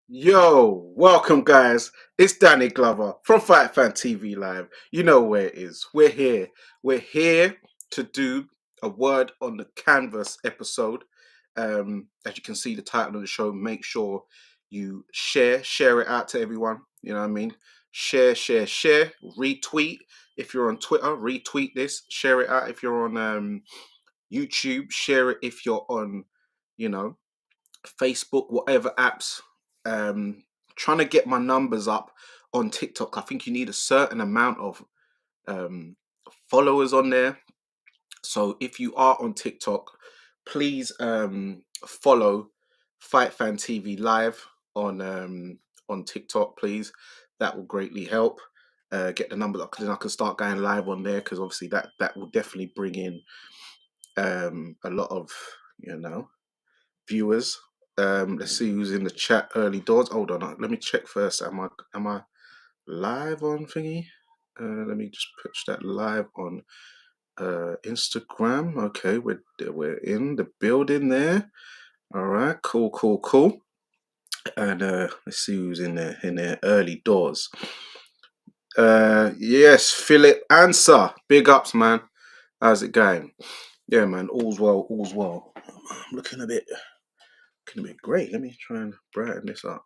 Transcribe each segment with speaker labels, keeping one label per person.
Speaker 1: Yo, welcome guys. It's Danny Glover from Fight Fan TV Live. You know where it is. We're here. We're here to do a word on the canvas episode. As you can see, the title of the show. Make sure you share it out to everyone. You know what I mean? Share. Retweet if you're on Twitter. Retweet this. Share it out if you're on YouTube. Share it if you're on, you know, Facebook, whatever apps. Um, Trying to get my numbers up on TikTok. I think you need a certain amount of um, followers on there. So if you are on TikTok, please follow Fight Fan TV Live on TikTok, please. That will greatly help. Get the numbers up, then I can start going live on there because obviously that will definitely bring in a lot of viewers. Let's see who's in the chat early doors. Hold on, let me check first. Am I live on thingy? Let me just push that live on Instagram. Okay, we're in the building there. All right, cool. And let's see who's in there early doors. Yes, Philip Answer. Big ups, man. How's it going? Yeah, man, all's well. I'm looking a bit great. Let me try and brighten this up.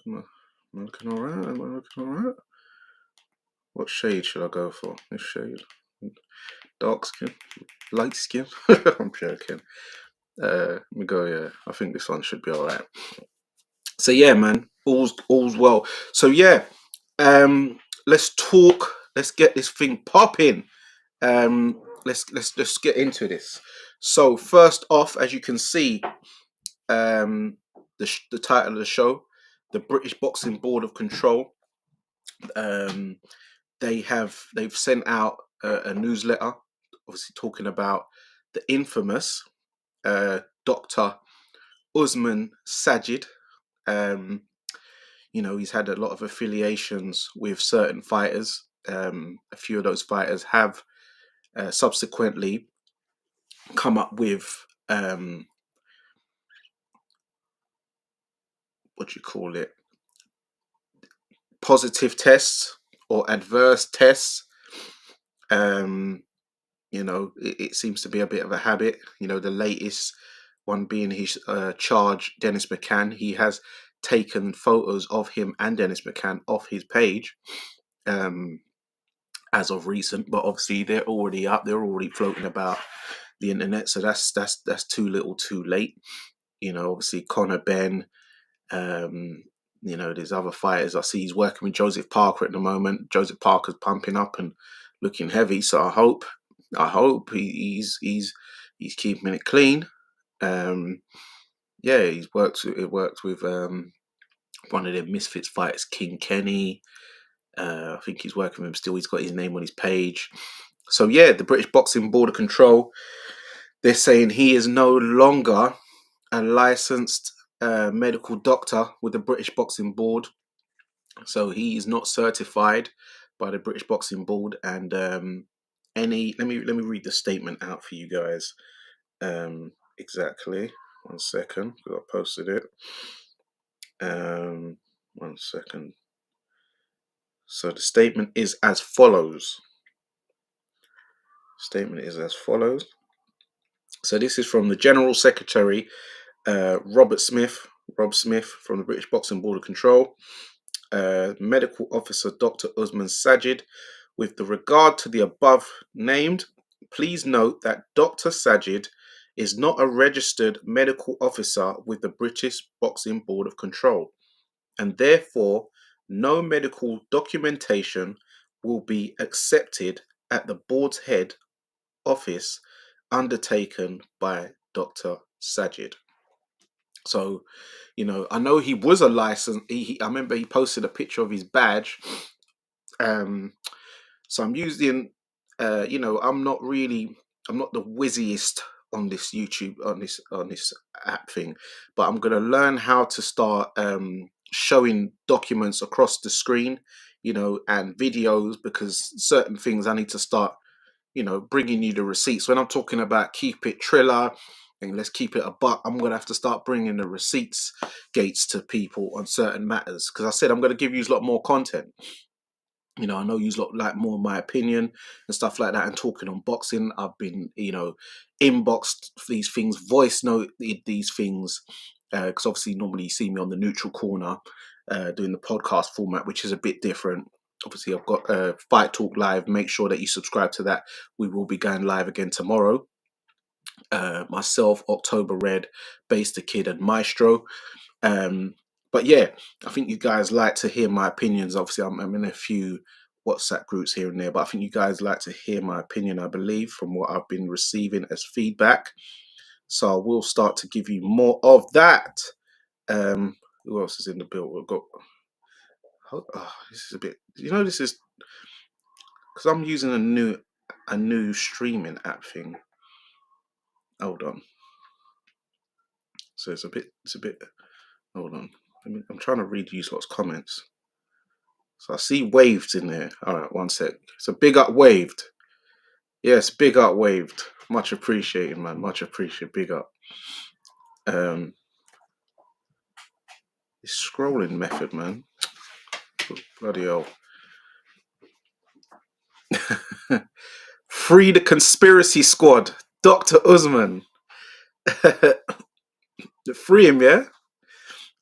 Speaker 1: Am I looking alright? Am I looking alright? What shade should I go for? This shade? Dark skin? Light skin? I'm joking. Let me go, yeah. I think this one should be alright. So yeah, man. All's well. So yeah, let's talk. Let's get this thing popping. Let's get into this. So first off, as you can see, the title of the show, the British Boxing Board of Control. They've sent out a newsletter, obviously talking about the infamous Dr. USMAN SAJJAD. He's had a lot of affiliations with certain fighters. A few of those fighters have subsequently come up with what do you call it? Positive tests or adverse tests. It seems to be a bit of a habit. The latest one being his charge, Dennis McCann. He has taken photos of him and Dennis McCann off his page as of recent, but obviously they're already up. They're already floating about the internet, so that's too little, too late. Obviously Conor Benn. There's other fighters. I see he's working with Joseph Parker at the moment. Joseph Parker's pumping up and looking heavy, so I hope he's keeping it clean. It works with one of the Misfits fighters, King Kenny. I think he's working with him still. He's got his name on his page. So yeah, the British Boxing Board of Control, they're saying he is no longer a licensed medical doctor with the British Boxing Board. So he is not certified by the British Boxing Board, and let me read the statement out for you guys. Exactly. 1 second, because I posted it. 1 second. So the statement is as follows. So this is from the General Secretary, Rob Smith from the British Boxing Board of Control. Medical Officer Dr. Usman Sajid. With the regard to the above named, please note that Dr. Sajid is not a registered medical officer with the British Boxing Board of Control, and therefore no medical documentation will be accepted at the board's head office undertaken by Dr. Sajid. So, I know he was a licensed. I remember he posted a picture of his badge. So I'm using, I'm not the whizziest on this YouTube on this app thing, but I'm gonna learn how to start showing documents across the screen, and videos, because certain things I need to start, bringing you the receipts when I'm talking about Keep It Triller And let's keep it a buck. I'm gonna have to start bringing the receipts gates to people on certain matters because I said I'm gonna give you a lot more content. I know you lot like more my opinion and stuff like that. And talking on boxing, I've been, inboxed these things, voice note these things, because obviously normally you see me on the neutral corner, doing the podcast format, which is a bit different. Obviously, I've got Fight Talk Live. Make sure that you subscribe to that. We will be going live again tomorrow. Myself, October Red, Base the Kid, and Maestro. Um, but yeah, I think you guys like to hear my opinions. Obviously, I'm in a few WhatsApp groups here and there, but I think you guys like to hear my opinion, I believe, from what I've been receiving as feedback. So I will start to give you more of that. Who else is in the bill? We've got. This is a bit. This is because I'm using a new streaming app thing. Hold on. So it's a bit. Hold on. I'm trying to read you lot's comments. So I see Waved in there. All right, one sec. So big up Waved. Yes, big up Waved. Much appreciated, man. Much appreciated. Big up. This scrolling method, man. Bloody hell. Free the conspiracy squad. Dr. Usman. Free him, yeah?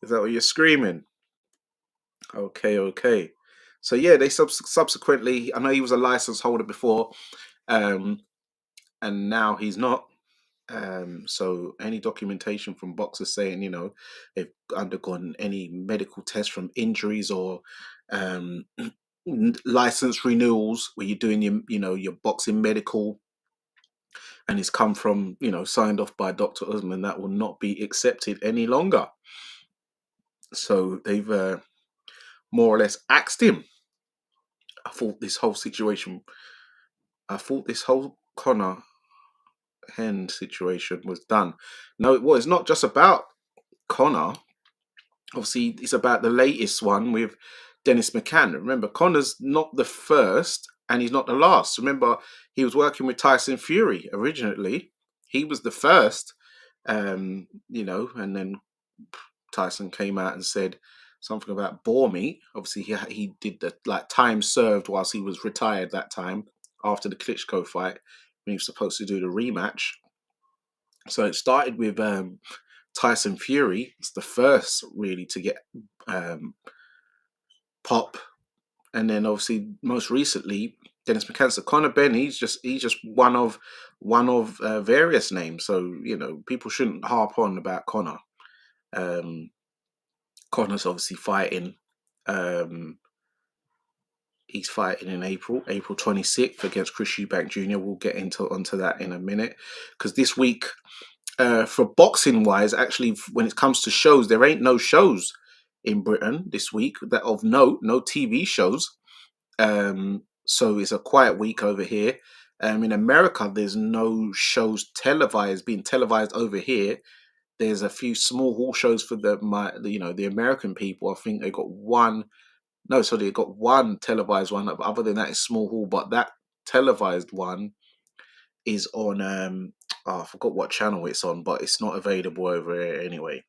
Speaker 1: Is that what you're screaming? Okay. So yeah, they subsequently, I know he was a license holder before, and now he's not. So any documentation from boxers saying, they've undergone any medical tests from injuries or license renewals where you're doing your boxing medical and it's come from, signed off by Dr. Usman, that will not be accepted any longer. So they've more or less axed him. I thought this whole Connor Hen situation was done. No, it was not just about Connor. Obviously, it's about the latest one with Dennis McCann. Remember, Connor's not the first and he's not the last. Remember, he was working with Tyson Fury originally. He was the first, and then Tyson came out and said something about boar meat. Obviously, he did the time served whilst he was retired that time after the Klitschko fight when he was supposed to do the rematch. So it started with Tyson Fury. It's the first really to get pop, and then obviously most recently Dennis McCann. So Conor Benn, he's just one of various names. So people shouldn't harp on about Conor. Conor's obviously fighting. He's fighting in April 26th against Chris Eubank Jr. We'll get onto that in a minute because this week. For boxing wise, actually, when it comes to shows, there ain't no shows in Britain this week that of note, no TV shows. So it's a quiet week over here. In America, there's no shows being televised over here. There's a few small hall shows for the American people. I think they got one. No, so they got one televised one. Other than that, it's small hall. But that televised one is on I forgot what channel it's on, but it's not available over here anyway.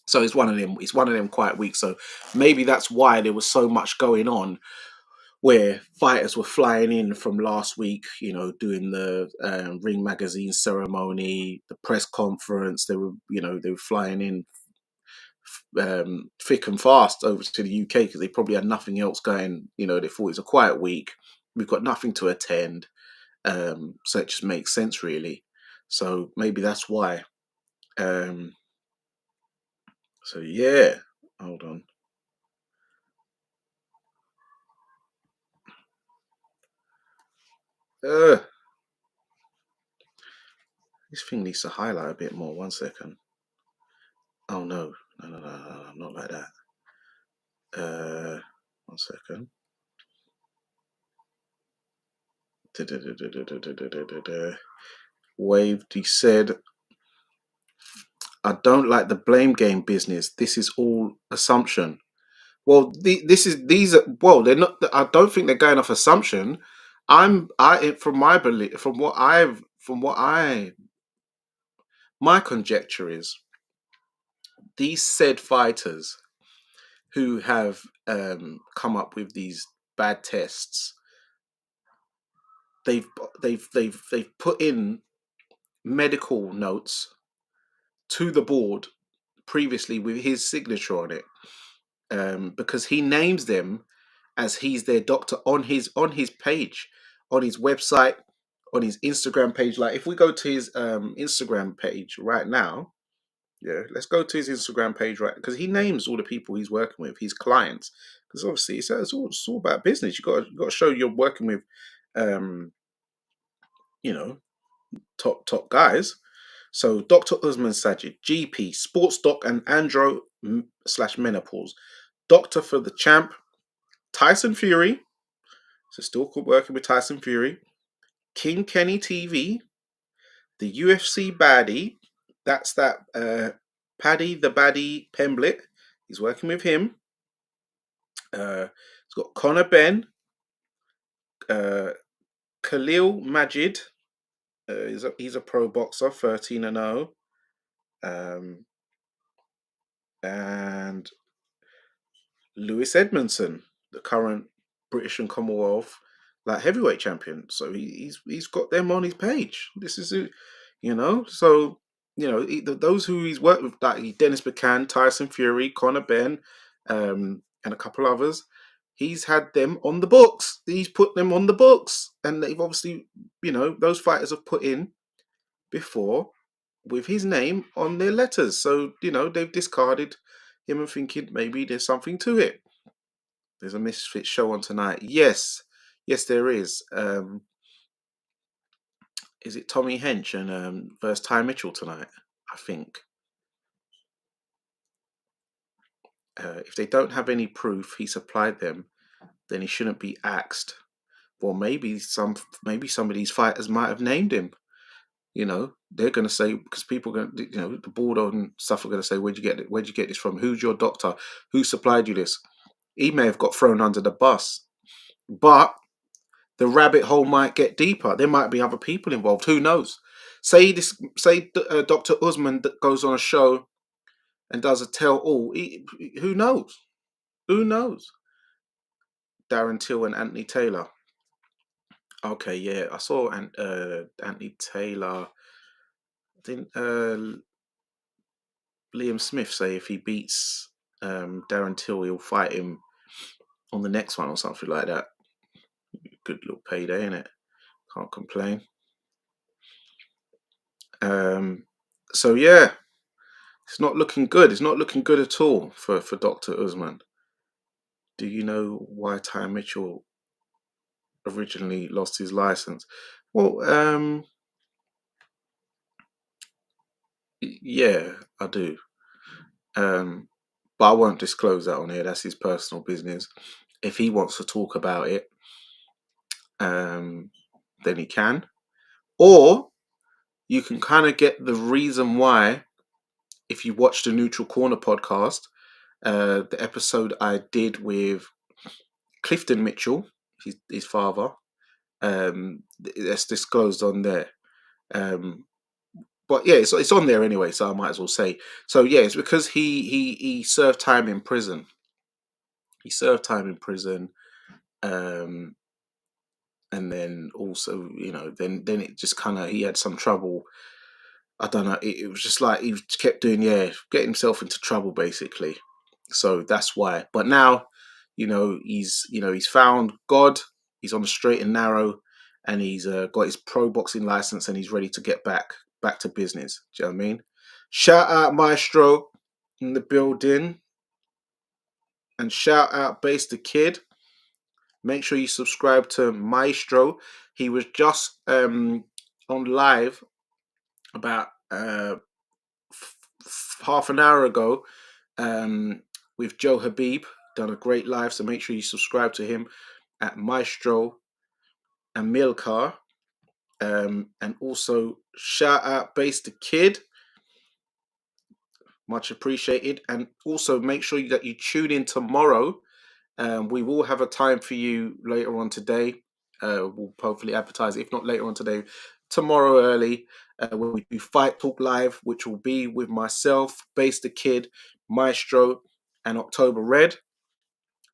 Speaker 1: So it's one of them quiet weeks. So maybe that's why there was so much going on where fighters were flying in from last week, doing the Ring Magazine ceremony, the press conference. They were flying in thick and fast over to the UK because they probably had nothing else going. They thought it was a quiet week. We've got nothing to attend. So it just makes sense, really. So maybe that's why. So yeah, hold on. This thing needs to highlight a bit more. 1 second. Oh no, not like that. 1 second. Waved, he said, I don't like the blame game business. This is all assumption. Well, they're not. I don't think they're going off assumption. From my belief, from what I My conjecture is these said fighters who have come up with these bad tests, they've put in medical notes to the board previously with his signature on it, because he names them as he's their doctor on his page, on his website, on his Instagram page. Like if we go to his Instagram page right now, yeah, let's go to his Instagram page right, because he names all the people he's working with, his clients, because obviously it's all about business. You got to show you're working with, um, you know, top guys. So Dr. Usman SAJJAD, GP, sports doc and andro slash menopause, doctor for the champ, Tyson Fury. So still working with Tyson Fury, King Kenny TV, the UFC baddie. That's that Paddy the Baddie Pemblett. He's working with him. He's got Conor Ben, uh, Khalil Majid. He's a pro boxer, 13-0. And Lewis Edmondson, the current British and Commonwealth like heavyweight champion. So he's got them on his page. This is it, So those who he's worked with, like Dennis McCann, Tyson Fury, Conor Ben, and a couple others. He's had them on the books. He's put them on the books, and they've obviously, those fighters have put in before with his name on their letters. So they've discarded him and thinking maybe there's something to it. There's a Misfit show on tonight. Yes, there is. Is it Tommy Hench and versus Ty Mitchell tonight? I think. If they don't have any proof he supplied them, then he shouldn't be axed. Or maybe some of these fighters might have named him. They're going to say, because people are going to, the board and stuff are going to say, where'd you get this from? Who's your doctor? Who supplied you this? He may have got thrown under the bus, but the rabbit hole might get deeper. There might be other people involved. Who knows? Say Dr. Usman goes on a show and does a tell-all. Who knows? Who knows? Darren Till and Anthony Taylor. Okay, yeah, I saw Anthony Taylor. I think Liam Smith say if he beats Darren Till, he'll fight him on the next one or something like that. Good little payday, innit? Can't complain. So yeah, it's not looking good. It's not looking good at all for Dr. Usman. Do you know why Ty Mitchell originally lost his license? Well, yeah, I do. But I won't disclose that on here. That's his personal business. If he wants to talk about it, then he can. Or you can kind of get the reason why if you watch the Neutral Corner podcast, the episode I did with Clifton Mitchell, his father, that's disclosed on there. But yeah, it's on there anyway, so I might as well say. So yeah, it's because he served time in prison. He served time in prison, and then also, then it just kind of, he had some trouble. I don't know. It was just like he kept doing, getting himself into trouble basically. So that's why. But now, he's found God. He's on the straight and narrow, and he's got his pro boxing license, and he's ready to get back to business. Do you know what I mean? Shout out Maestro in the building, and shout out Base the Kid. Make sure you subscribe to Maestro. He was just on live about half an hour ago with Joe Habib. Done a great live, so make sure you subscribe to him at Maestro and Milcar. And also shout out Base the Kid. Much appreciated. And also make sure that you tune in tomorrow. We will have a time for you later on today. We'll hopefully advertise it. If not later on today, tomorrow early when we do Fight Talk Live, which will be with myself, Base the Kid, Maestro, and October Red.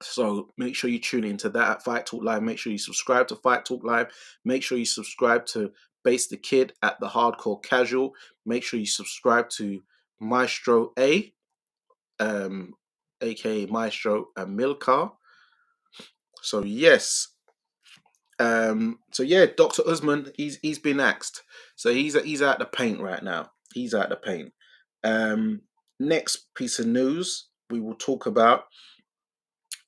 Speaker 1: So make sure you tune into that at Fight Talk Live. Make sure you subscribe to Fight Talk Live. Make sure you subscribe to Base the Kid at the Hardcore Casual. Make sure you subscribe to Maestro A, aka Maestro and Milcar. So yes. So yeah, Dr. Usman, he's been axed. So he's out the paint right now. He's out the paint. Next piece of news we will talk about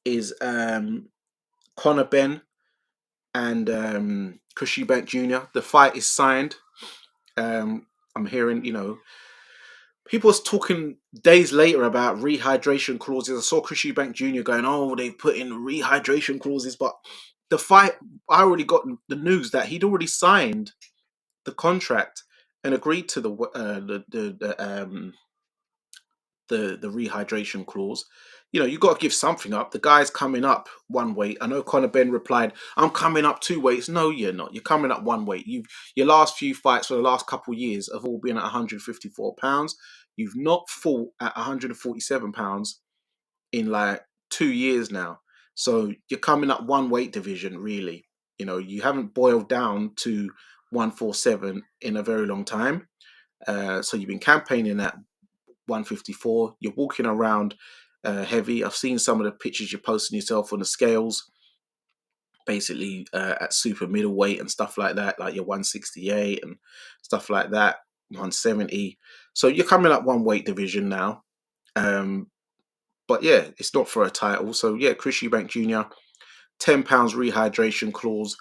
Speaker 1: is Conor Ben and Chris Eubank Jr. The fight is signed. I'm hearing, people was talking days later about rehydration clauses. I saw Chris Eubank Jr. going, "Oh, they put in rehydration clauses," but the fight, I already got the news that he'd already signed the contract and agreed to the rehydration clause. You got to give something up. The guy's coming up one weight. I know Conor Ben replied, "I'm coming up 2 weights." No, you're not. You're coming up one weight. Your last few fights for the last couple of years have all been at 154 pounds. You've not fought at 147 pounds in like 2 years now. So you're coming up one weight division, really. You haven't boiled down to 147 in a very long time. So you've been campaigning at 154. You're walking around heavy. I've seen some of the pictures you're posting yourself on the scales, basically at super middleweight and stuff like that, like your 168 and stuff like that, 170. So you're coming up one weight division now. But yeah, it's not for a title. So yeah, Chris Eubank Jr., £10 rehydration clause.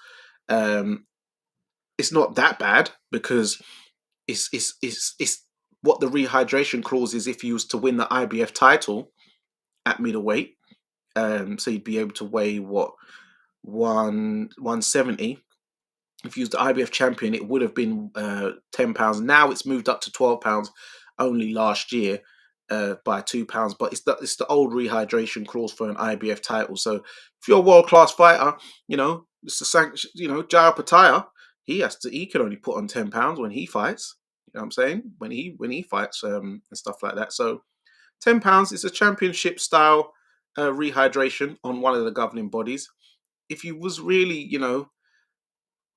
Speaker 1: It's not that bad because it's what the rehydration clause is if you was to win the IBF title at middleweight. So you'd be able to weigh what 170. If you was the IBF champion, it would have been £10. Now it's moved up to £12 only last year by £2. But it's the old rehydration clause for an IBF title. So if you're a world class fighter, it's the sanction. Jaya Pataya, he can only put on £10 when he fights. You know what I'm saying? When he fights and stuff like that. So £10 is a championship style rehydration on one of the governing bodies. If you was really,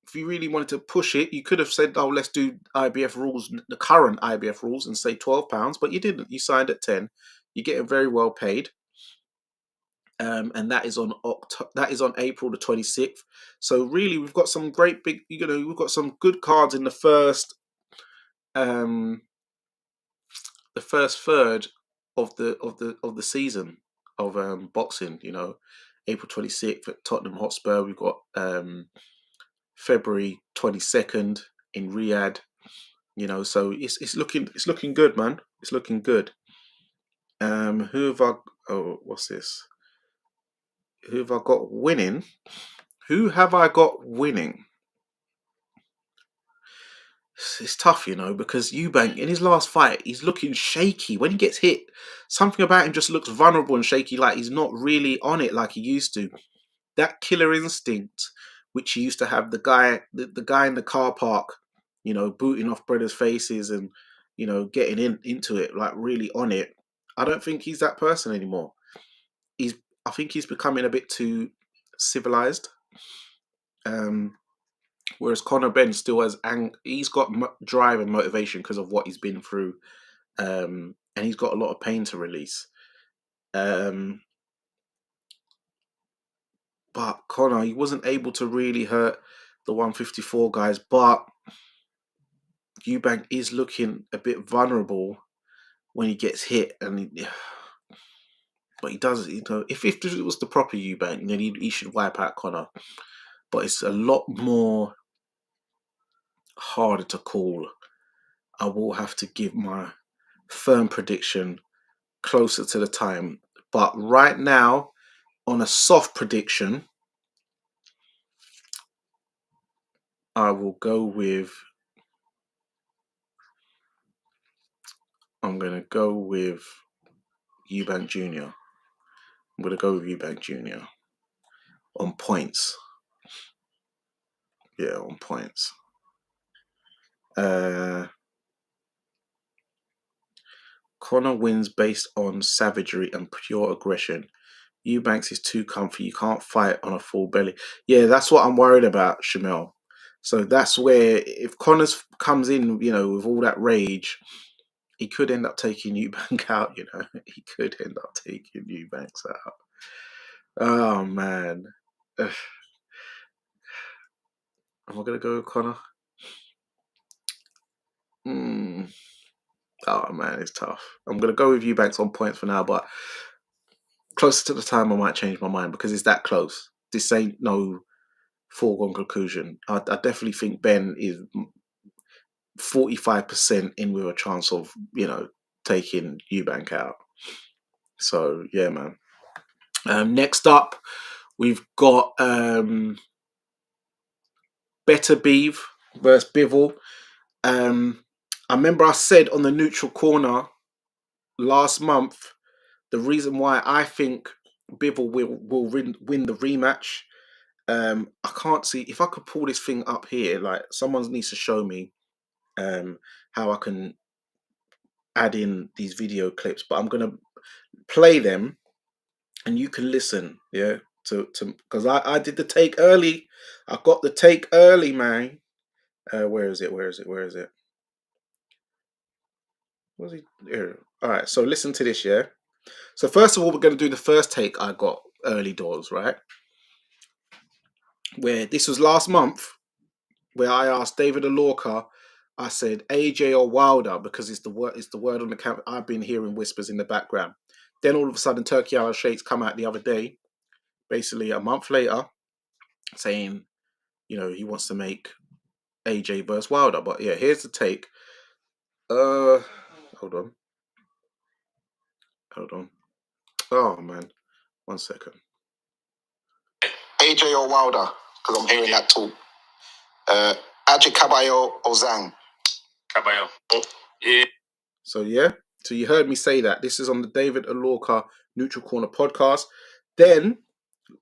Speaker 1: if you really wanted to push it, you could have said, "Oh, let's do IBF rules, the current IBF rules, and say £12." But you didn't. You signed at 10. You're getting very well paid, and that is on April the 26th. So really, we've got some great big. We've got some good cards in the first third of the season of boxing. April 26th at Tottenham Hotspur. We've got February 22nd in Riyadh. So it's looking good, man. It's looking good. Who have I? Oh, what's this? Who have I got winning? Who have I got winning? It's tough, because Eubank in his last fight, he's looking shaky. When he gets hit, something about him just looks vulnerable and shaky, like he's not really on it like he used to. That killer instinct, which he used to have, the guy in the car park, booting off brothers' faces and getting into it, like really on it. I don't think he's that person anymore. I think he's becoming a bit too civilized. Whereas Conor Ben still has he's got drive and motivation because of what he's been through, and he's got a lot of pain to release. But Conor, he wasn't able to really hurt the 154 guys, but Eubank is looking a bit vulnerable when he gets hit, but he does. If it was the proper Eubank, then he should wipe out Conor. But it's a lot more harder to call. I will have to give my firm prediction closer to the time. But right now, on a soft prediction, I will go with. I'm going to go with Eubank Jr. I'm going to go with Eubank Jr. on points. Yeah, on points. Conor wins based on savagery and pure aggression. Eubanks is too comfy. You can't fight on a full belly. Yeah, that's what I'm worried about, Shamel. So that's where if Connors comes in, with all that rage, he could end up taking Eubank out. He could end up taking Eubanks out. Oh man, Ugh. Am I gonna go with Connor? Oh man, it's tough. I'm gonna go with Eubanks on points for now, but closer to the time, I might change my mind because it's that close. This ain't no foregone conclusion. I definitely think Ben is 45% in with a chance of taking Eubank out. So yeah, man. Next up, we've got Better Beeve versus Bivol. I remember I said on the neutral corner last month the reason why I think Bivol will win the rematch. I can't see if I could pull this thing up here. Like someone needs to show me how I can add in these video clips, but I'm gonna play them and you can listen. Yeah, to because I did the take early. I got the take early, man. Where is it? Where's it? Was he here? All right. So listen to this. Yeah. So first of all, we're gonna do the first take I got early doors, right? Where this was last month, where I asked David Alorca, I said AJ or Wilder because it's the word on the camp. I've been hearing whispers in the background. Then all of a sudden, Turkey Al Sheikh's come out the other day, basically a month later, saying, he wants to make AJ versus Wilder. But yeah, here's the take. Hold on. Oh man, 1 second. AJ or Wilder, because I'm hearing that talk. Ajit Caballo or Zhang? Caballo. Yeah. So you heard me say that. This is on the David Alorca Neutral Corner podcast. Then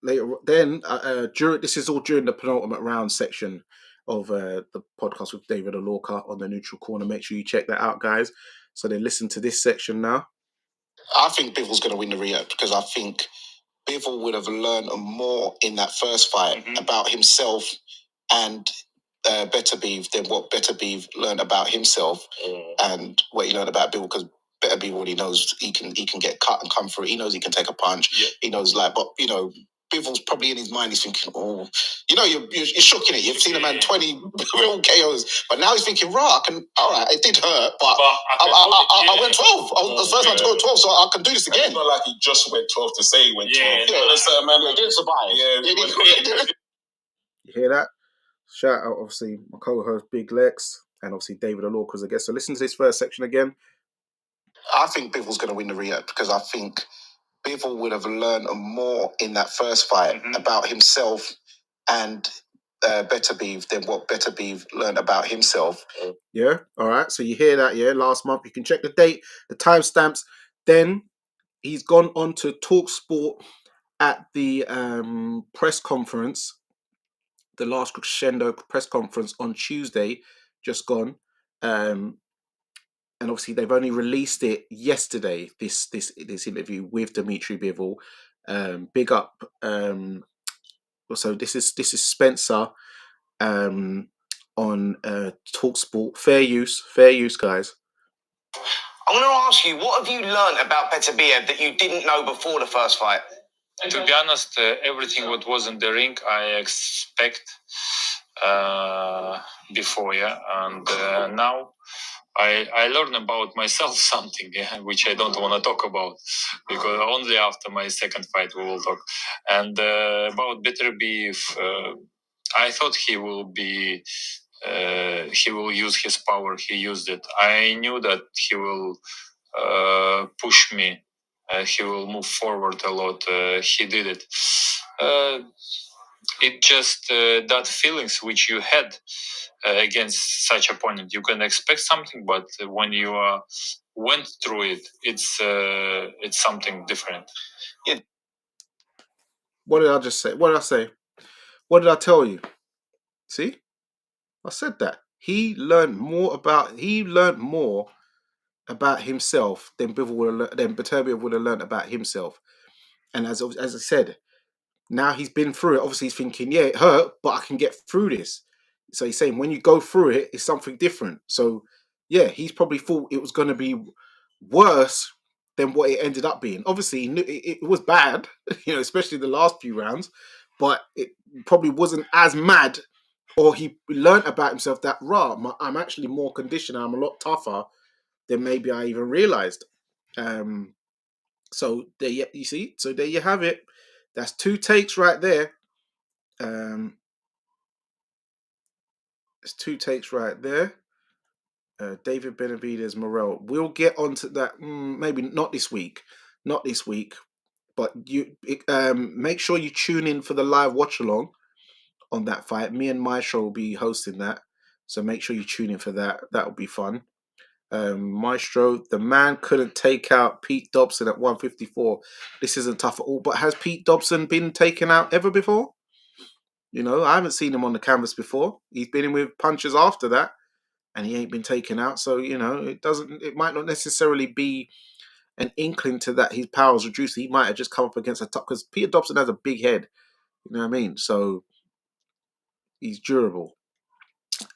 Speaker 1: this is all during the penultimate round section of the podcast with David Alorca on the Neutral Corner. Make sure you check that out, guys. So then listen to this section now. I think Bivol's going to win the rematch because I think Bivol would have learned more in that first fight about himself and Better Beeve than what Better Beeve learned about himself and what he learned about Bivol, because Better Beeve already knows he can get cut and come through. He knows he can take a punch. Yeah. He knows Bivol's probably in his mind. He's thinking, you're shocking it. You've seen a man 20 real KOs, but now he's thinking, right, all right, it did hurt, but I went 12. I was the first one to go 12, so I can do this again. It's not like he just went 12 to say he went 12. Yeah, man, he didn't survive. Yeah, you hear that? Shout out, obviously, my co-host Big Lex and obviously David Alorca as a guest. So listen to this first section again. I think Bivol's going to win the rematch because I think Bivol would have learned more in that first fight about himself and Better Beeve than what Better Beeve learned about himself. Yeah, all right. So you hear that, yeah? Last month. You can check the date, the timestamps. Then he's gone on to TalkSport at the press conference, the last crescendo press conference on Tuesday, just gone. And obviously they've only released it yesterday, this interview with Dimitri Bivol. Big up. So this is Spencer on TalkSport. Fair use, guys. I'm going to ask you, what have you learned about Better Beeve that you didn't know before the first fight?
Speaker 2: To be honest, everything what was in the ring, I expect before, yeah. And now I learned about myself something, yeah, which I don't want to talk about because only after my second fight we will talk. And about Better Beeve, I thought he will use his power. He used it. I knew that he will push me. He will move forward a lot. He did it. It just that feelings which you had against such opponent. You can expect something, but when you went through it, it's something different. Yeah. What did I just say? What did I say? What did I tell you? See, I said that.
Speaker 1: he learned more about himself than Beterbiev would have learned about himself. And as I said, now he's been through it. Obviously, he's thinking, yeah, it hurt, but I can get through this. So he's saying when you go through it, it's something different. So yeah, he's probably thought it was going to be worse than what it ended up being. Obviously, he knew it was bad, especially the last few rounds, but it probably wasn't as mad. Or he learned about himself that I'm actually more conditioned. I'm a lot tougher than maybe I even realized. So there you see. So there you have it. That's 2 takes right there. It's 2 takes right there. David Benavidez, Morel. We'll get onto that. Maybe not this week. Not this week. But make sure you tune in for the live watch along on that fight. Me and Maestro will be hosting that. So make sure you tune in for that. That'll be fun. Maestro, the man couldn't take out Pete Dobson at 154. This isn't tough at all. But has Pete Dobson been taken out ever before? I haven't seen him on the canvas before. He's been in with punches after that, and he ain't been taken out. So it might not necessarily be an inkling to that his power's reduced. He might have just come up against a top, because Peter Dobson has a big head. You know what I mean? So he's durable.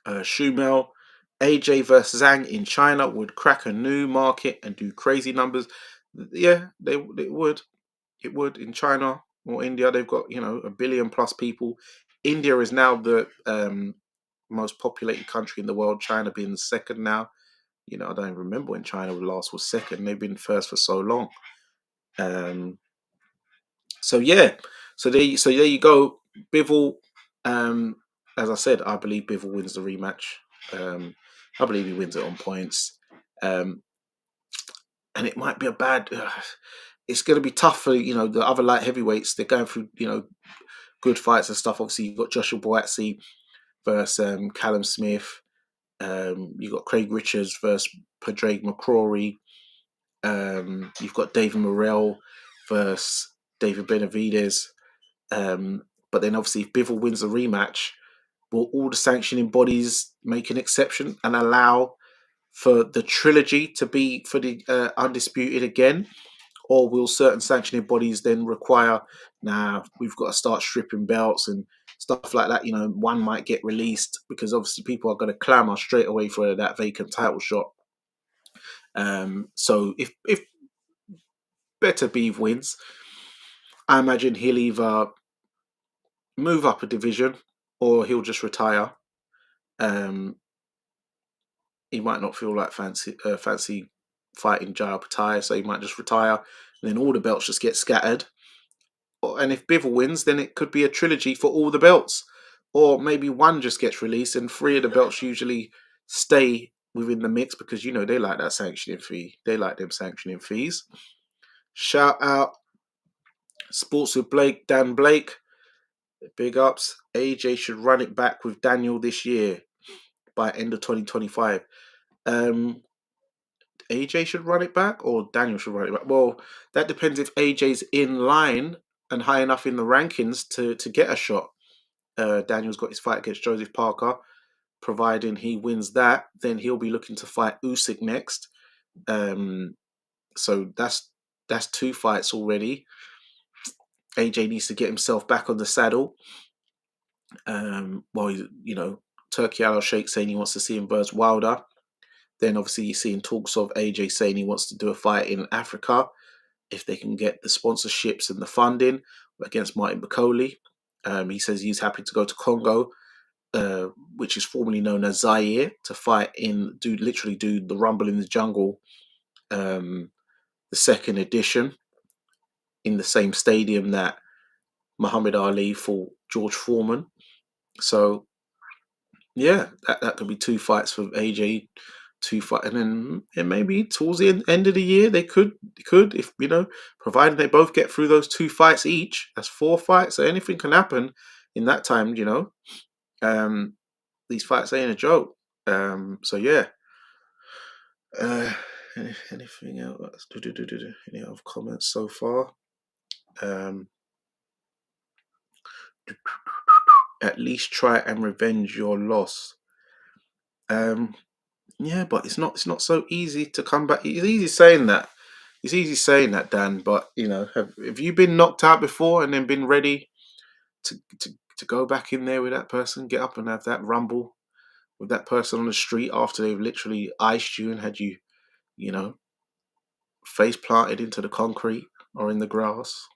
Speaker 1: Shumel, AJ versus Zhang in China would crack a new market and do crazy numbers. Yeah, it would. It would in China or India. They've got 1 billion plus people. India is now the most populated country in the world. China being the second now. I don't even remember when China last was second. They've been first for so long. So yeah, so there you go. Bivol, as I said, I believe Bivol wins the rematch. I believe he wins it on points, and it might be a bad. It's going to be tough for the other light heavyweights. They're going through good fights and stuff. Obviously, you've got Joshua Boatsi versus Callum Smith. You've got Craig Richards versus Padraig McCrory. You've got David Morrell versus David Benavidez. But then obviously if Bivol wins the rematch, will all the sanctioning bodies make an exception and allow for the trilogy to be for the undisputed again? Or will certain sanctioning bodies then require, we've got to start stripping belts and stuff like that? One might get released because obviously people are going to clamour straight away for that vacant title shot. So if Better Beef wins, I imagine he'll either move up a division or he'll just retire. He might not feel like fancy fighting Jai Pattaya, so he might just retire. And then all the belts just get scattered. And if Bivol wins, then it could be a trilogy for all the belts. Or maybe one just gets released and 3 of the belts usually stay within the mix because, they like that sanctioning fee. They like them sanctioning fees. Shout out Sports with Blake, Dan Blake. Big ups. AJ should run it back with Daniel this year by end of 2025. AJ should run it back or Daniel should run it back? Well, that depends if AJ's in line and high enough in the rankings to get a shot. Daniel's got his fight against Joseph Parker. Providing he wins that, then he'll be looking to fight Usyk next. So that's 2 fights already. AJ needs to get himself back on the saddle. Turkey Al Sheikh saying he wants to see him versus Wilder. Then obviously you're seeing talks of AJ saying he wants to do a fight in Africa if they can get the sponsorships and the funding against Martin Bakole. He says he's happy to go to Congo, which is formerly known as Zaire, to fight do the Rumble in the Jungle, the 2nd edition, in the same stadium that Muhammad Ali fought George Foreman. So yeah, that could be 2 fights for AJ. 2 fight, and then maybe towards the end of the year they could if provided they both get through those 2 fights each. That's 4 fights, so anything can happen in that time. These fights ain't a joke. So yeah. Anything else? Any other comments so far? At least try and revenge your loss. Yeah, but it's not so easy to come back. It's easy saying that. It's easy saying that, Dan. But have you been knocked out before and then been ready to to to go back in there with that person, get up and have that rumble with that person on the street after they've literally iced you and had you, you know, face planted into the concrete or in the grass?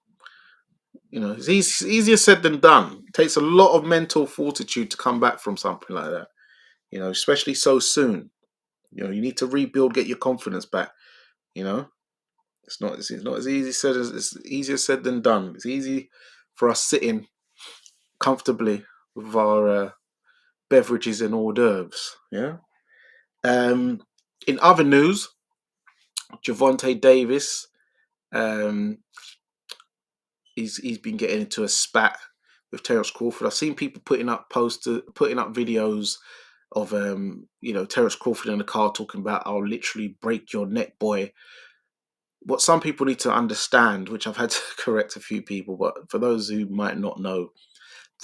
Speaker 1: It's easier said than done. It takes a lot of mental fortitude to come back from something like that. Especially so soon. You need to rebuild, get your confidence back. You know, it's not as easy said as it's easier said than done. It's easy for us sitting comfortably with our beverages and hors d'oeuvres. Yeah. Um, in other news, Javonte Davis, um, he's been getting into a spat with Terence Crawford. I've seen people putting up videos of Terence Crawford in the car talking about, "I'll literally break your neck, boy." What some people need to understand, which I've had to correct a few people, but for those who might not know,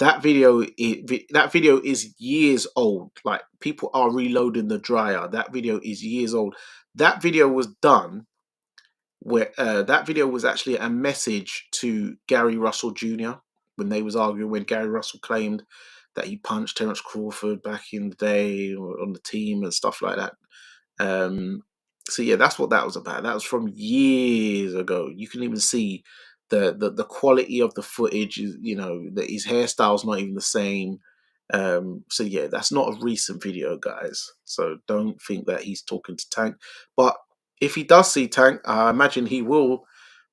Speaker 1: that video is years old. Like, people are reloading the dryer. That video is years old. That video was done where that video was actually a message to Gary Russell Jr. when they was arguing, when Gary Russell claimed that he punched Terence Crawford back in the day on the team and stuff like that. Um, so yeah, that's what that was about. That was from years ago. You can even see the quality of the footage. That his hairstyle's not even the same. So yeah, that's not a recent video, guys. So don't think that he's talking to Tank. But if he does see Tank, I imagine he will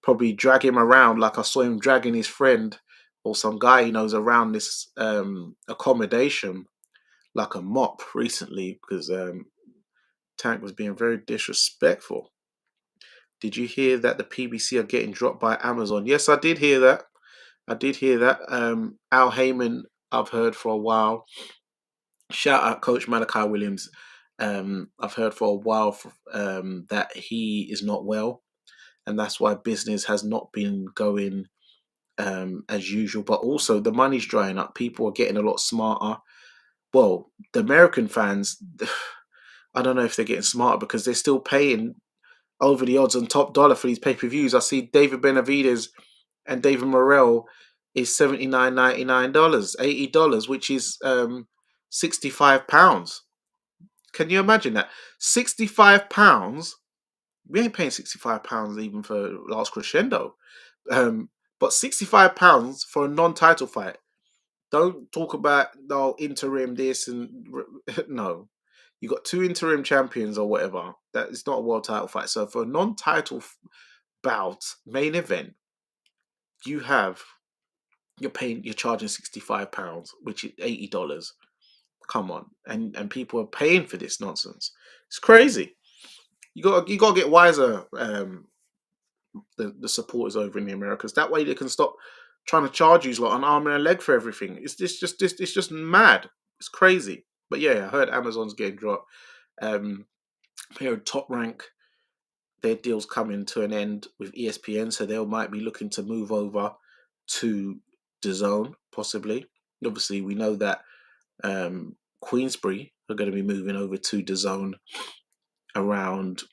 Speaker 1: probably drag him around like I saw him dragging his friend or some guy he knows around this accommodation like a mop recently, because Tank was being very disrespectful. Did you hear that the PBC are getting dropped by Amazon? Yes, I did hear that. I did hear that. Al Heyman, I've heard for a while. Shout out Coach Malachi Williams. I've heard for a while that he is not well, and that's why business has not been going as usual. But also, the money's drying up. People are getting a lot smarter. Well, the American fans, I don't know if they're getting smarter because they're still paying over the odds on Top Dollar for these pay-per-views. I see David Benavidez and David Morrell is $79.99, $80, which is £65. Can you imagine that? £65. We ain't paying £65 even for Last Crescendo. But £65 for a non-title fight. Don't talk about no interim this and no. You got two interim champions or whatever. That is not a world title fight. So for a non-title bout main event, you're charging £65, which is $80. Come on, and people are paying for this nonsense. It's crazy. You got to get wiser. The supporters over in the Americas. That way they can stop trying to charge you like an arm and a leg for everything. It's just mad. It's crazy. But yeah, I heard Amazon's getting dropped. Here at Top Rank, their deal's coming to an end with ESPN, so they might be looking to move over to DAZN, possibly. Obviously, we know that Queensbury are going to be moving over to DAZN around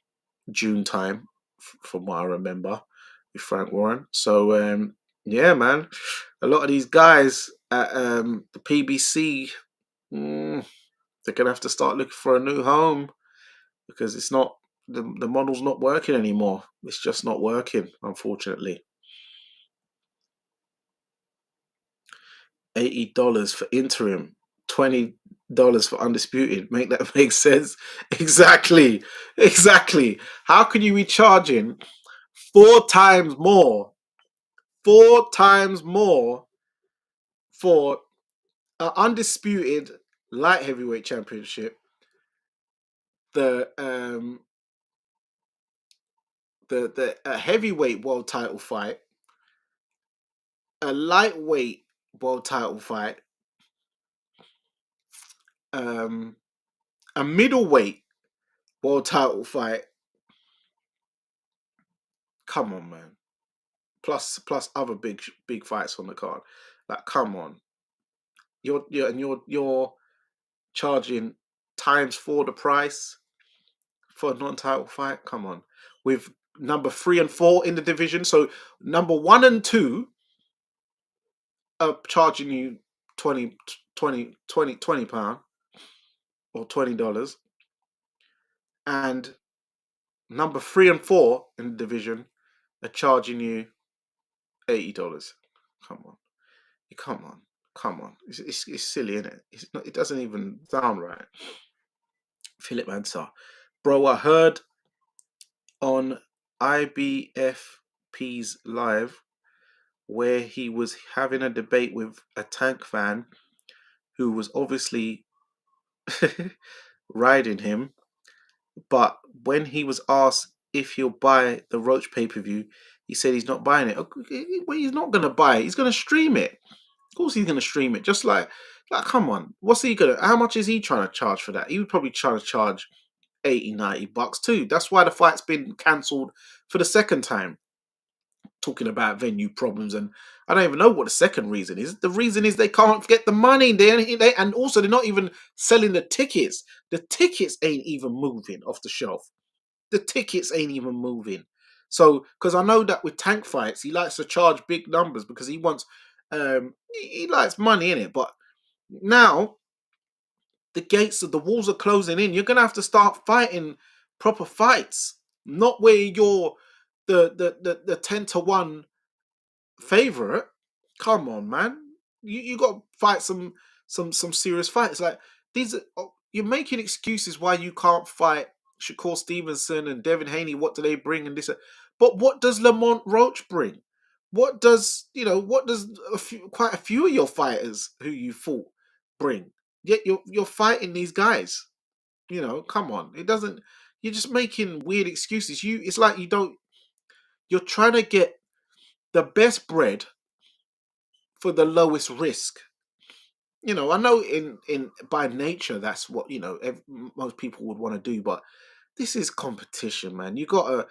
Speaker 1: June time, from what I remember, with Frank Warren. So yeah, man, a lot of these guys at the PBC, they're gonna have to start looking for a new home because it's not the model's not working anymore. It's just not working, unfortunately. $80 for interim, $20 for undisputed. Make that make sense? Exactly, exactly. How can you be charging 4 times more? 4 times more for an undisputed light heavyweight championship, the a heavyweight world title fight, a lightweight world title fight, a middleweight world title fight. Come on, man. Plus other big fights on the card. Like, come on. You're charging times 4 the price for a non-title fight. Come on, with number 3 and 4 in the division. So number 1 and 2 are charging you 20 pound or $20, and number 3 and 4 in the division are charging you $80. Come on, come on, come on. It's silly, isn't it? It's not, it doesn't even sound right. Philip Ansah, bro, I heard on IBFP's live where he was having a debate with a Tank fan who was obviously riding him, but when he was asked if he'll buy the Roach pay-per-view, he said he's not buying it. Well, he's not going to buy it. He's going to stream it. Of course he's going to stream it. Just like, come on. What's he going to... How much is he trying to charge for that? He would probably try to charge $80-$90 too. That's why the fight's been cancelled for the second time. Talking about venue problems, and I don't even know what the second reason is. The reason is they can't get the money. And also they're not even selling the tickets. The tickets ain't even moving off the shelf. The tickets ain't even moving. So, because I know that with Tank fights, he likes to charge big numbers because he wants, he likes money in it. But now the walls are closing in. You're gonna have to start fighting proper fights, not where you're the 10-1 favorite. Come on, man. You got to fight some serious fights. Like these, you're making excuses why you can't fight Shakur Stevenson and Devin Haney. What do they bring and this? But what does Lamont Roach bring? What does quite a few of your fighters who you fought bring? Yet you're fighting these guys. Come on. It doesn't. You're just making weird excuses. It's like you're trying to get the best bread for the lowest risk. I know in by nature that's what most people would want to do, but this is competition, man. You gotta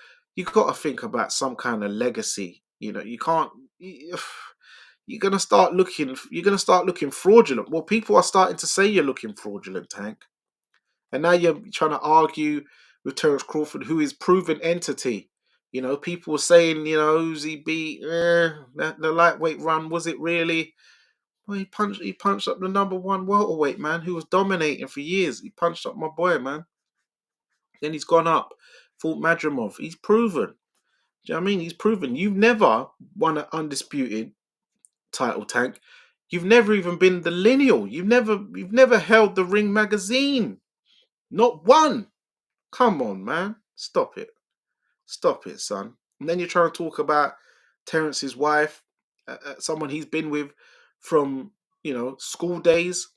Speaker 1: think about some kind of legacy. You can't. You're gonna start looking. You're gonna start looking fraudulent. Well, people are starting to say you're looking fraudulent, Tank, and now you're trying to argue with Terence Crawford, who is proven entity. People were saying, who's he beat? The lightweight run, was it really? Well, he punched up the number 1 welterweight, man, who was dominating for years. He punched up my boy, man. Then he's gone up, fought Madrimov. He's proven. Do you know what I mean? He's proven. You've never won an undisputed title, Tank. You've never even been the lineal. You've never held the Ring magazine. Not one. Come on, man. Stop it. Stop it, son. And then you're trying to talk about Terrence's wife, someone he's been with from, school days.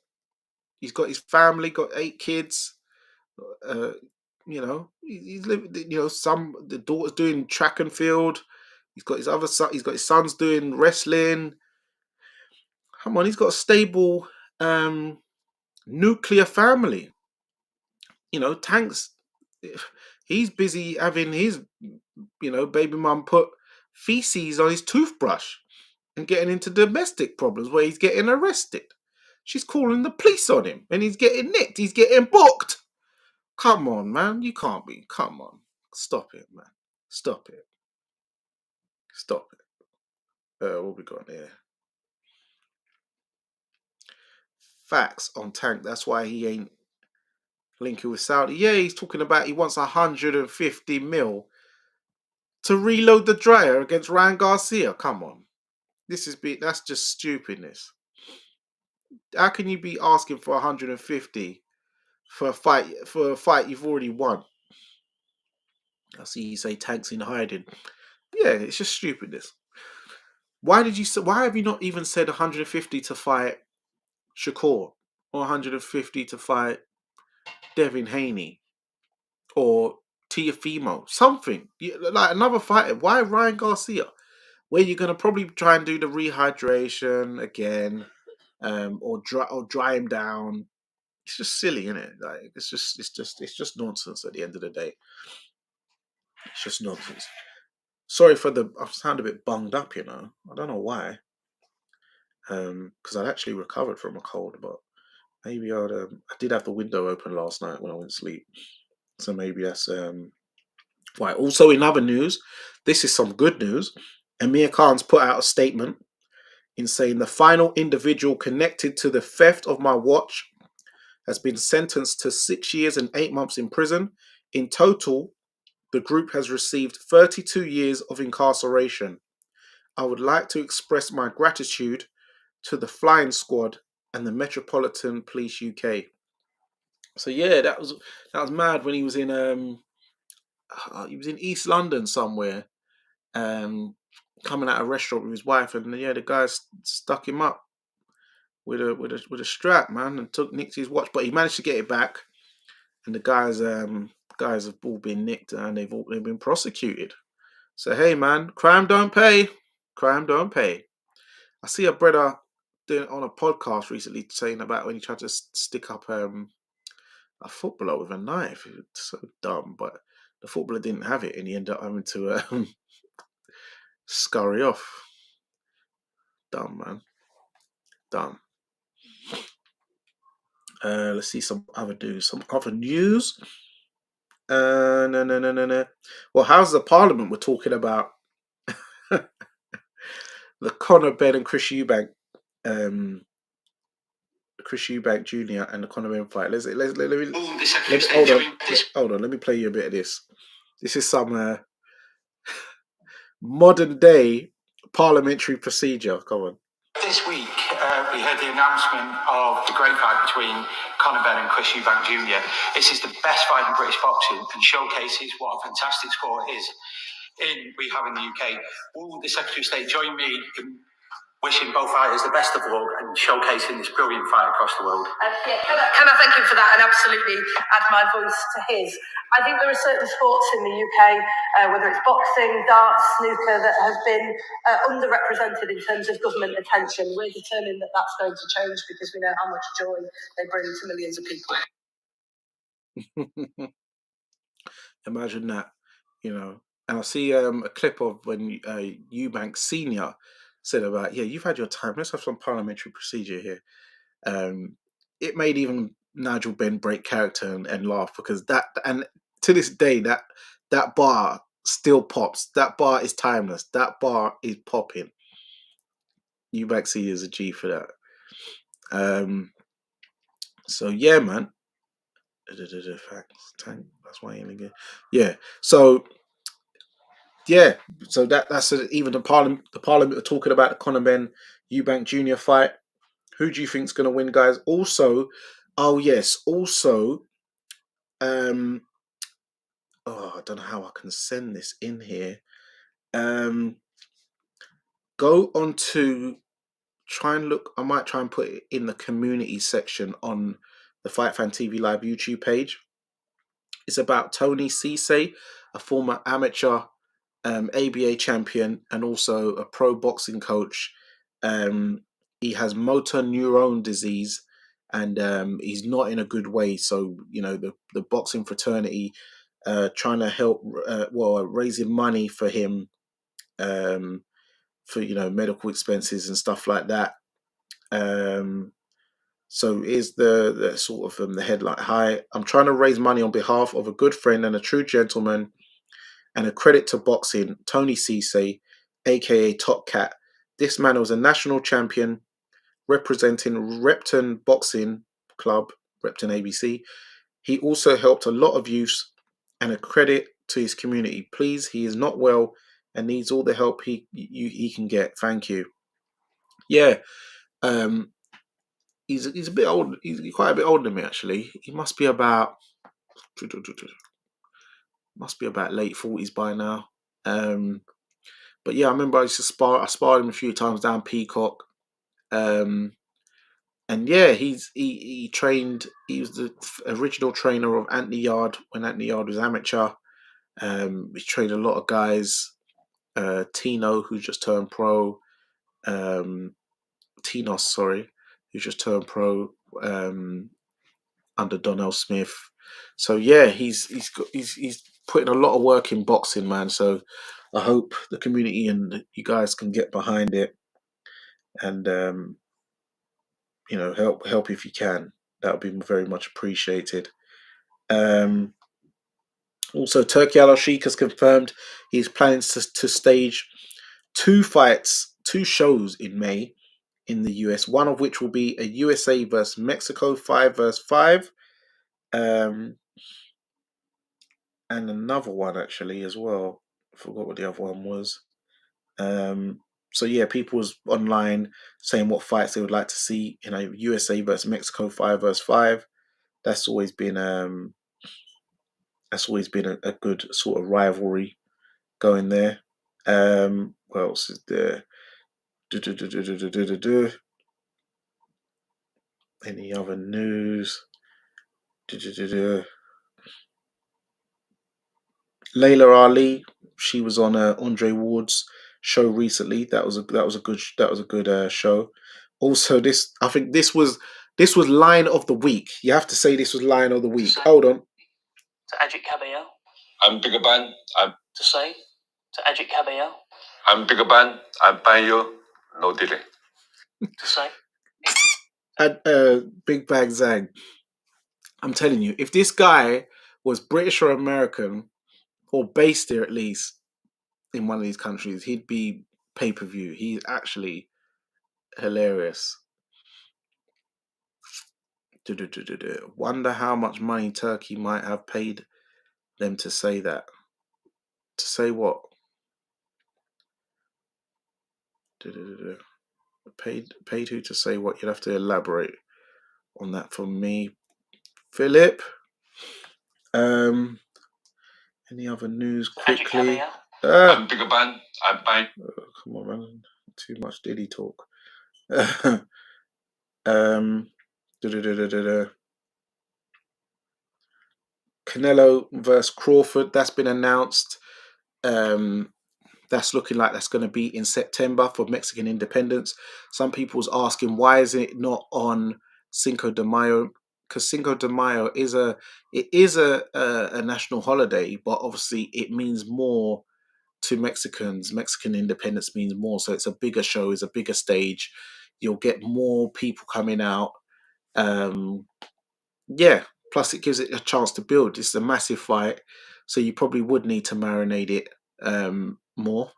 Speaker 1: He's got his family, got 8 kids. He's living. The daughter's doing track and field. He's got his other son. He's got his sons doing wrestling. Come on, he's got a stable nuclear family. Tank's. He's busy having his, baby mum put feces on his toothbrush and getting into domestic problems where he's getting arrested. She's calling the police on him and he's getting nicked. He's getting booked. Come on, man. You can't be. Come on. Stop it, man. Stop it. Stop it. What we got here? Facts on Tank. That's why he ain't linking with Saudi. Yeah, he's talking about he wants 150 mil to reload the dryer against Ryan Garcia. Come on. That's just stupidness. How can you be asking for 150 for a fight you've already won? I see you say Tank's in hiding. Yeah, it's just stupidness. Why have you not even said 150 to fight Shakur or 150 to fight Devin Haney or Tiafimo? Something like another fighter. Why Ryan Garcia? Where you're gonna probably try and do the rehydration again, or dry him down. It's just silly, isn't it? Like it's just nonsense at the end of the day. It's just nonsense. Sorry I sound a bit bunged up, I don't know why. Because I'd actually recovered from a cold, but Maybe I did have the window open last night when I went to sleep, so maybe that's why. Also, in other news, this is some good news. Amir Khan's put out a statement in saying the final individual connected to the theft of my watch has been sentenced to 6 years and 8 months in prison. In total, the group has received 32 years of incarceration. I would like to express my gratitude to the flying squad and the Metropolitan Police UK. So yeah, that was mad when he was in East London somewhere, um, coming out of a restaurant with his wife, and yeah, the guys stuck him up with a strap, man, and nicked his watch, but he managed to get it back, and the guys have all been nicked and they've been prosecuted. So hey, man, crime don't pay. Crime don't pay. I see a brother doing on a podcast recently saying about when he tried to stick up a footballer with a knife. It's so dumb, but the footballer didn't have it, and he ended up having to scurry off. Dumb, man. Dumb. Let's see some other news. Some other news. No. Well, how's the Parliament? We're talking about the Conor Ben and Chris Eubank, Jr. and the Conor Ben fight. Let me hold on. Let me play you a bit of this. This is some modern day parliamentary procedure. Come on.
Speaker 2: This week, we heard the announcement of the great fight between Conor Ben and Chris Eubank Jr. This is the best fight in British boxing and showcases what a fantastic sport is we have in the UK. Will the Secretary of State join me in wishing both fighters the best of luck and showcasing this brilliant fight across the world?
Speaker 3: Can I thank him for that and absolutely add my voice to his? I think there are certain sports in the UK, whether it's boxing, darts, snooker, that have been underrepresented in terms of government attention. We're determined that that's going to change because we know how much joy they bring to millions of people.
Speaker 1: Imagine that, And I see a clip of when Eubank Senior said about, yeah, you've had your time. Let's have some parliamentary procedure here. It made even Nigel Benn break character and laugh because and to this day that bar still pops. That bar is timeless. That bar is popping. Eubank Senior is a G for that. So yeah, man. That's why I'm again. Yeah. So yeah. So that's even the parliament. The parliament are talking about the Conor Ben Eubank Jr. fight. Who do you think's going to win, guys? Also, oh yes, also, I don't know how I can send this in here. Go on to try and look. I might try and put it in the community section on the Fight Fan TV Live YouTube page. It's about Tony Cisse, a former amateur ABA champion and also a pro boxing coach. He has motor neurone disease and he's not in a good way. So, the boxing fraternity trying to help, raising money for him for, medical expenses and stuff like that. So here's the sort of the headline. Hi, I'm trying to raise money on behalf of a good friend and a true gentleman and a credit to boxing, Tony Cisse, aka Top Cat. This man was a national champion representing Repton Boxing Club, Repton ABC. He also helped a lot of youths and a credit to his community. Please, he is not well and needs all the help he can get. Thank you. Yeah, he's a bit old. He's quite a bit older than me actually. He must be about late 40s by now. But yeah, I remember I used to spar. I sparred him a few times down Peacock. And yeah, he trained. He was the original trainer of Anthony Yard when Anthony Yard was amateur. He trained a lot of guys. Tino, who just turned pro. Tinos, sorry, who just turned pro under Donnell Smith. So yeah, he's putting a lot of work in boxing, man. So I hope the community and you guys can get behind it and help if you can. That would be very much appreciated. Also, Turki Al-Sheikh has confirmed he's planning to stage 2 fights, 2 shows in May in the US. One of which will be a USA versus Mexico 5 versus 5, and another one actually as well. I forgot what the other one was. So yeah, people was online saying what fights they would like to see. USA versus Mexico 5 versus 5. That's always been a good sort of rivalry going there. What else is there? Any other news? Layla Ali, she was on Andre Ward's show recently. That was a good show. Also, I think this was line of the week. You have to say this was line of the week. Hold on.
Speaker 2: To Ajit Cabello. I'm Bigger Ban. To say to Ajit Cabello. I'm Bigger Ban. I'm buying you. No delay. To say.
Speaker 1: Big Bang Zang. I'm telling you, if this guy was British or American, or based here at least in one of these countries, he'd be pay-per-view. He's actually hilarious. Wonder how much money Turkey might have paid them to say that. To say what? Paid who to say what? You'd have to elaborate on that for me, Philip. Any other news quickly?
Speaker 2: I'm Bigger Ban. I'm buying.
Speaker 1: Come on, man. Too much Diddy talk. Canelo versus Crawford. That's been announced. That's looking like that's going to be in September for Mexican independence. Some people's asking why is it not on Cinco de Mayo? Because Cinco de Mayo is a national holiday, but obviously it means more to Mexicans. Mexican independence means more, so it's a bigger show, it's a bigger stage. You'll get more people coming out. Yeah. Plus, it gives it a chance to build. It's a massive fight, so you probably would need to marinate it more.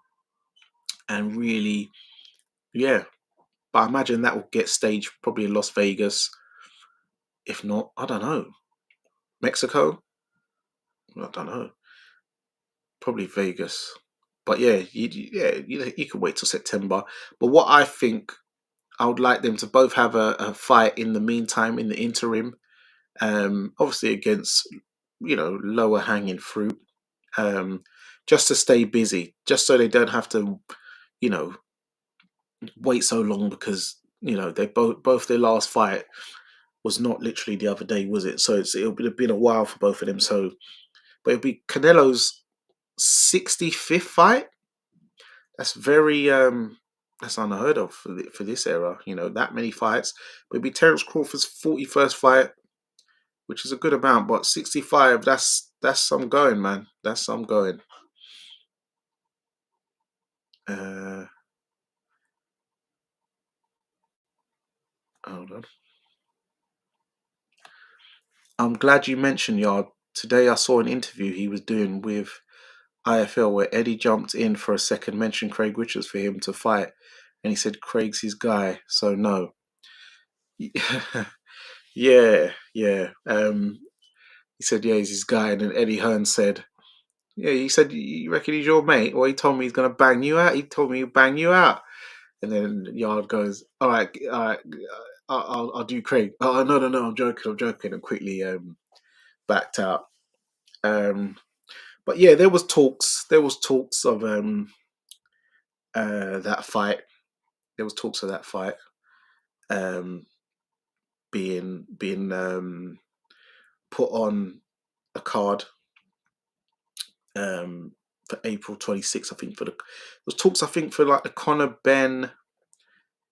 Speaker 1: And really, yeah. But I imagine that will get staged probably in Las Vegas. If not, I don't know. Mexico? I don't know. Probably Vegas. But yeah, you can wait till September. But what I think, I would like them to both have a fight in the meantime, in the interim. Obviously against, lower hanging fruit. Just to stay busy, just so they don't have to, wait so long, because they both their last fight was not literally the other day, was it? So it'll been a while for both of them. So, but it'll be Canelo's 65th fight. That's very that's unheard of for this era. That many fights. But it'll be Terence Crawford's 41st fight, which is a good amount. But 65, that's some going, man. That's some going. Hold on. I'm glad you mentioned Yard. Today I saw an interview he was doing with IFL where Eddie jumped in for a second, mentioned Craig Richards for him to fight, and he said Craig's his guy, so no. Yeah. He said, yeah, he's his guy, and then Eddie Hearn said, yeah, he said, you reckon he's your mate? Well, he told me he's going to bang you out. He told me he'll bang you out. And then Yard goes, all right, I'll do Craig. Oh, no, I'm joking, and quickly backed out. But yeah, there was talks of that fight. There was talks of that fight being put on a card for April 26th. I think there was talks. I think for like the Conor Ben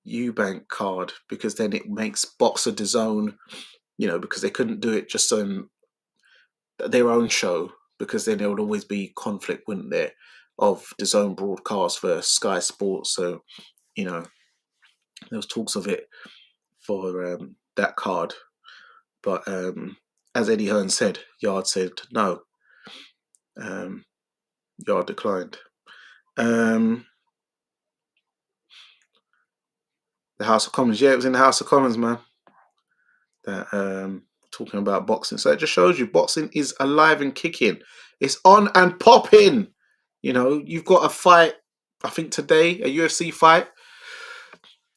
Speaker 1: Eubank card, because then it makes Boxer DAZN, because they couldn't do it just on their own show, because then there would always be conflict, wouldn't there, of DAZN broadcast versus Sky Sports. So there was talks of it for that card. But as Eddie Hearn said, Yard said no. Yard declined. The House of Commons. Yeah, it was in the House of Commons, man. That talking about boxing. So it just shows you boxing is alive and kicking. It's on and popping. You know, you've got a fight, I think today, a UFC fight.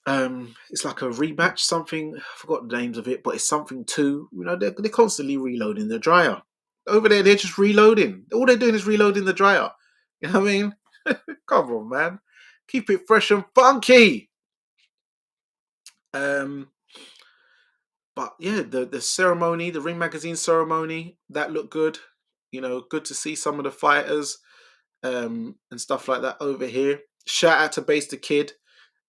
Speaker 1: It's like a rematch, something, I forgot the names of it, but it's something too. You know, they're constantly reloading the dryer. Over there, they're just reloading. All they're doing is reloading the dryer. You know what I mean? Come on, man. Keep it fresh and funky. But yeah, the ceremony, the Ring Magazine ceremony, that looked good. You know, good to see some of the fighters and stuff like that over here. Shout out to Base the Kid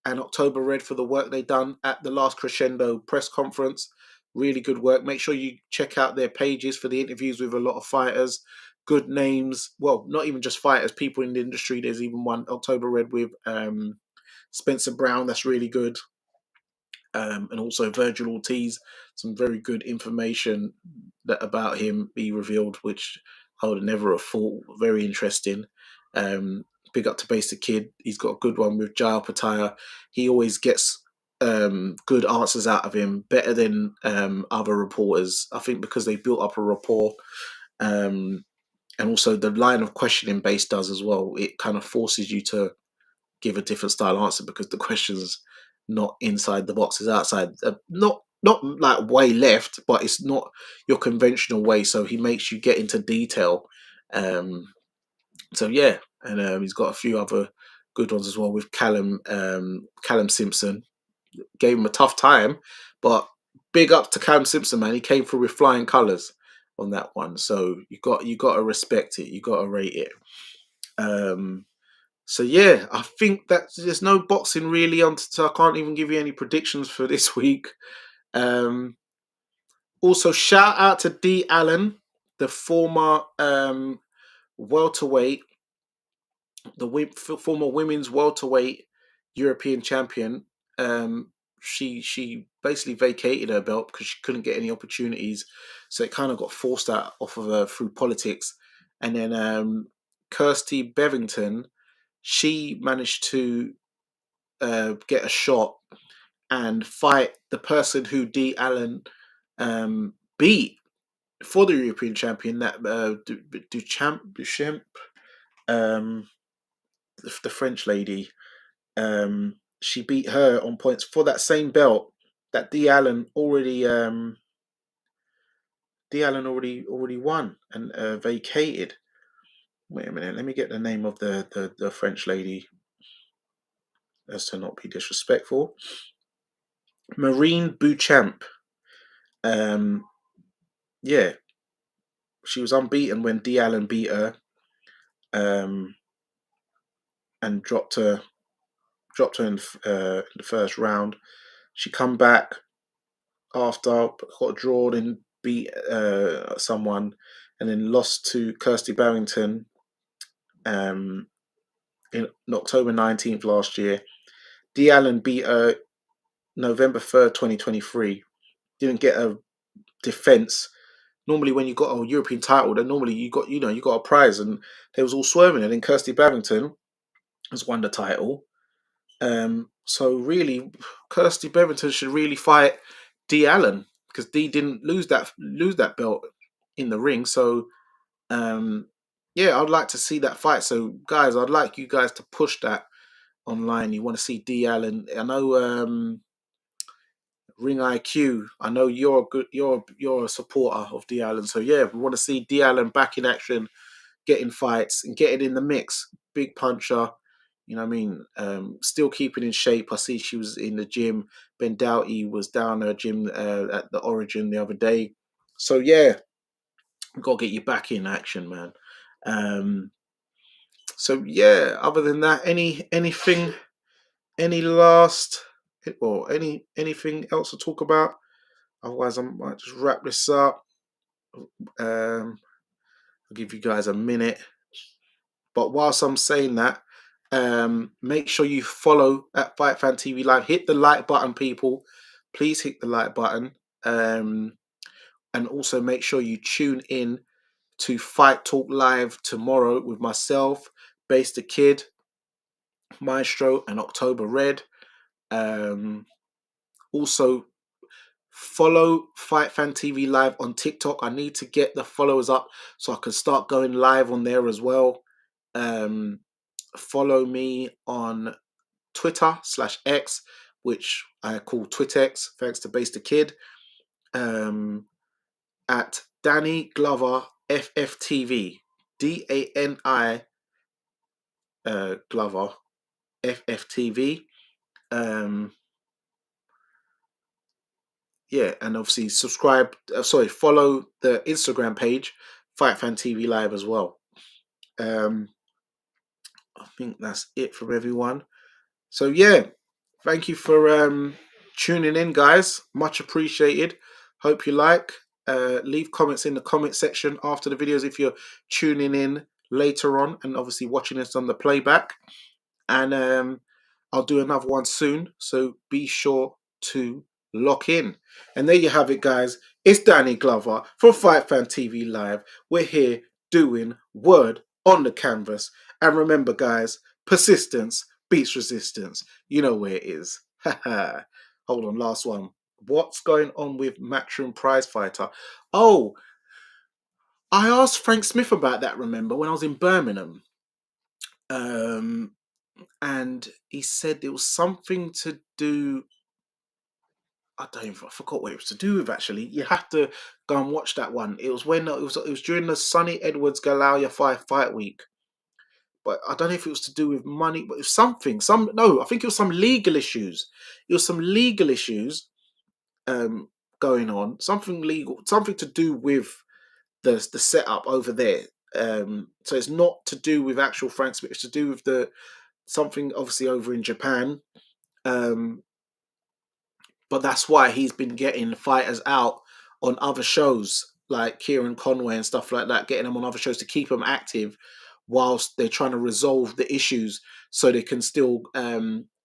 Speaker 1: and October Red for the work they done at the last Crescendo press conference. Really good work. Make sure you check out their pages for the interviews with a lot of fighters. Good names. Well, not even just fighters, people in the industry. There's even one, October Red, with Spencer Brown. That's really good. And also Virgil Ortiz. Some very good information that about him be revealed, which I would never have thought. Very interesting. Big up to Basic Kid. He's got a good one with Jail Pataya. He always gets good answers out of him, better than other reporters. I think because they built up a rapport. And also the line of questioning Base does as well. It kind of forces you to give a different style answer because the question's not inside the box, it's outside. Not like way left, but it's not your conventional way. So he makes you get into detail. So yeah, and he's got a few other good ones as well with Callum Simpson. Gave him a tough time, but big up to Callum Simpson, man. He came through with flying colours on that one. So you got to respect it. You got to rate it. So yeah, I think that there's no boxing really on, so I can't even give you any predictions for this week. Also, shout out to Dee Allen, the former welterweight, former women's welterweight European champion. She basically vacated her belt because she couldn't get any opportunities, so it kind of got forced out off of her through politics. And then Kirsty Bevington, she managed to get a shot and fight the person who Dee Allen beat for the European champion, that Duchamp, the French lady. She beat her on points for that same belt that Dee Allen already won and vacated. Wait a minute, let me get the name of the French lady, as to not be disrespectful. Marine Beauchamp. Yeah, she was unbeaten when Dee Allen beat her, and dropped her in the first round. She come back after, got drawn and beat someone, and then lost to Kirsty Barrington in October 19th last year. Dee Allen beat her November 3rd, 2023. Didn't get a defense. Normally, when you got a European title, then normally you got a prize, and they was all swerving. And then Kirsty Barrington has won the title. So really, Kirsty Bevington should really fight Dee Allen, because Dee didn't lose that belt in the ring. So yeah, I'd like to see that fight. So guys, I'd like you guys to push that online. You want to see Dee Allen? I know Ring IQ. I know you're a supporter of Dee Allen. So yeah, we want to see Dee Allen back in action, getting fights and getting in the mix. Big puncher. You know what I mean? Still keeping in shape. I see she was in the gym. Ben Doughty was down her gym at the Origin the other day. So yeah, got to get you back in action, man. So yeah, other than that, anything else to talk about? Otherwise, I might just wrap this up. I'll give you guys a minute. But whilst I'm saying that, make sure you follow at Fight Fan TV Live. Hit the like button, people. Please hit the like button. And also make sure you tune in to Fight Talk Live tomorrow with myself, Base the Kid, Maestro, and October Red. Also, follow Fight Fan TV Live on TikTok. I need to get the followers up so I can start going live on there as well. Follow me on Twitter /X, which I call TwitX, thanks to Base the Kid. At Danny Glover FFTV, DANI Glover FFTV. Yeah, and obviously subscribe. Follow the Instagram page, Fight Fan TV Live as well. I think that's it from everyone. So yeah, thank you for tuning in, guys. Much appreciated. Hope you like. Leave comments in the comment section after the videos if you're tuning in later on, and obviously watching this on the playback. And I'll do another one soon, so be sure to lock in. And there you have it, guys. It's Danny Glover from Fight Fan TV Live. We're here doing word on the canvas. And remember, guys, persistence beats resistance. You know where it is. Hold on, last one. What's going on with Matchroom Prize Fighter? Oh, I asked Frank Smith about that, remember, when I was in Birmingham. And he said it was something to do. I forgot what it was to do with. Actually, you have to go and watch that one. It was when it was during the Sonny Edwards Galaya fight week. But I don't know if it was to do with money, but it was something. I think it was some legal issues. It was some legal issues going on. Something legal, something to do with the setup over there. So it's not to do with actual Frank Smith. It's to do with something obviously over in Japan. But that's why he's been getting fighters out on other shows like Kieran Conway and stuff like that, getting them on other shows to keep them active whilst they're trying to resolve the issues so they can still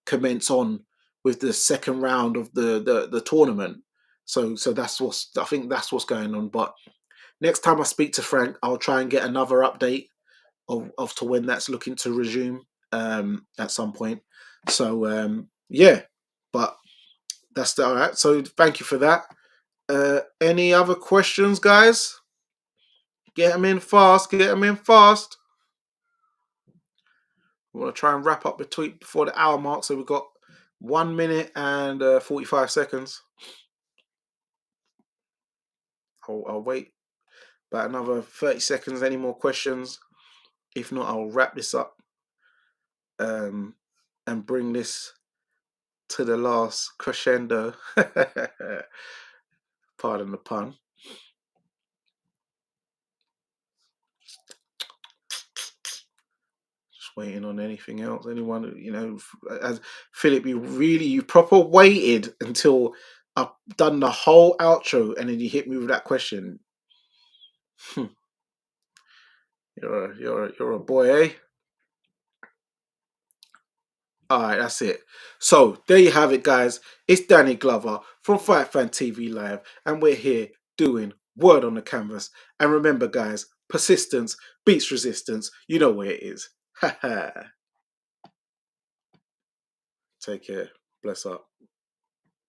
Speaker 1: commence on with the second round of the tournament. So I think that's what's going on. But next time I speak to Frank, I'll try and get another update of to when that's looking to resume at some point. So yeah, but that's all right. So thank you for that. Any other questions, guys? Get them in fast. Get them in fast. We want to try and wrap up before the hour mark. So we've got 1 minute and 45 seconds. I'll wait about another 30 seconds. Any more questions? If not, I'll wrap this up and bring this to the last crescendo. Pardon the pun. Just waiting on anything else. Anyone, as Philip, you proper waited until I've done the whole outro and then you hit me with that question. You're a boy, eh? All right, that's it. So there you have it, guys. It's Danny Glover from Fight Fan TV Live, and we're here doing word on the canvas. And remember, guys, persistence beats resistance. You know where it is. Ha ha. Take care. Bless up.